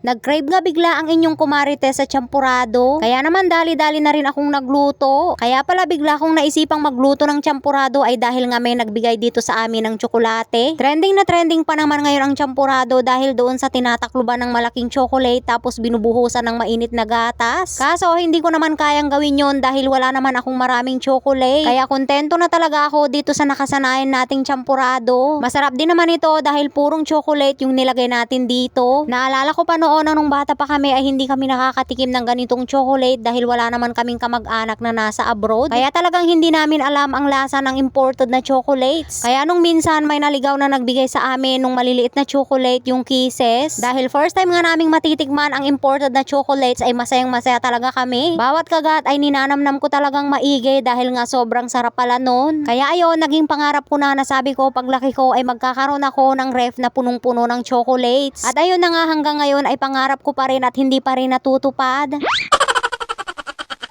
Nag-crave nga bigla ang inyong kumarites sa champurado. Kaya naman dali-dali na rin akong nagluto. Kaya pala bigla akong naisipang magluto ng champurado ay dahil nga may nagbigay dito sa amin ng tsokolate. Trending na trending pa naman ngayon ang champurado dahil doon sa tinatakluban ng malaking chocolate tapos binubuhusan ng mainit na gatas. Kaso hindi ko naman kayang gawin yon dahil wala naman akong maraming chocolate. Kaya kontento na talaga ako dito sa nakasanayan nating champurado. Masarap din naman ito dahil purong chocolate yung nilagay natin dito. Naalala ko pa noon nung bata pa kami ay hindi kami nakakatikim ng ganitong chocolate dahil wala naman kaming kamag-anak na nasa abroad. Kaya talagang hindi namin alam ang lasa ng imported na chocolates. Kaya nung minsan may naligaw na nagbigay sa amin nung maliliit na chocolate yung Kisses. Dahil first time nga naming matitikman ang imported na chocolates ay masayang masaya talaga kami. Bawat kagat ay ninanamnam ko talagang maigi dahil nga sobrang sarap pala nun. Kaya ayun, naging pangarap ko na nasabi ko paglaki ko ay magkakaroon ako ng ref na punong-puno ng chocolates. At ayun na nga hanggang ngayon ay pangarap ko pa rin at hindi pa rin natutupad.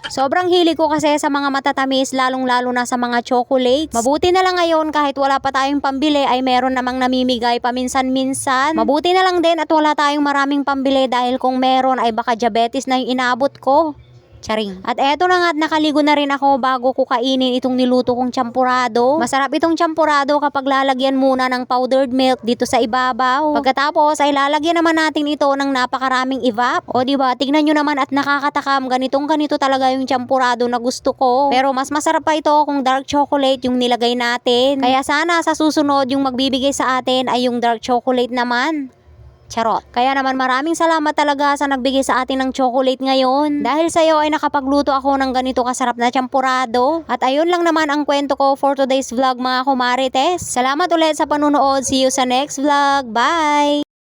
Sobrang hilig ko kasi sa mga matatamis lalong-lalo na sa mga chocolates. Mabuti na lang ngayon kahit wala pa tayong pambili ay meron namang namimigay paminsan-minsan. Mabuti na lang din at wala tayong maraming pambili dahil kung meron ay baka diabetes na yung inaabot ko. Charing. At eto na nga at nakaligo na rin ako bago ko kainin itong niluto kong champurado. Masarap itong champurado kapag lalagyan muna ng powdered milk dito sa ibabaw. Pagkatapos ay lalagyan naman natin ito ng napakaraming evap. O diba, tignan nyo naman at nakakatakam, ganito talaga yung champurado na gusto ko. Pero mas masarap pa ito kung dark chocolate yung nilagay natin. Kaya sana sa susunod yung magbibigay sa atin ay yung dark chocolate naman. Charot. Kaya naman maraming salamat talaga sa nagbigay sa atin ng chocolate ngayon. Dahil sa iyo ay nakapagluto ako ng ganito kasarap na champurado. At ayun lang naman ang kwento ko for today's vlog mga kumarites. Salamat ulit sa panunood. See you sa next vlog. Bye!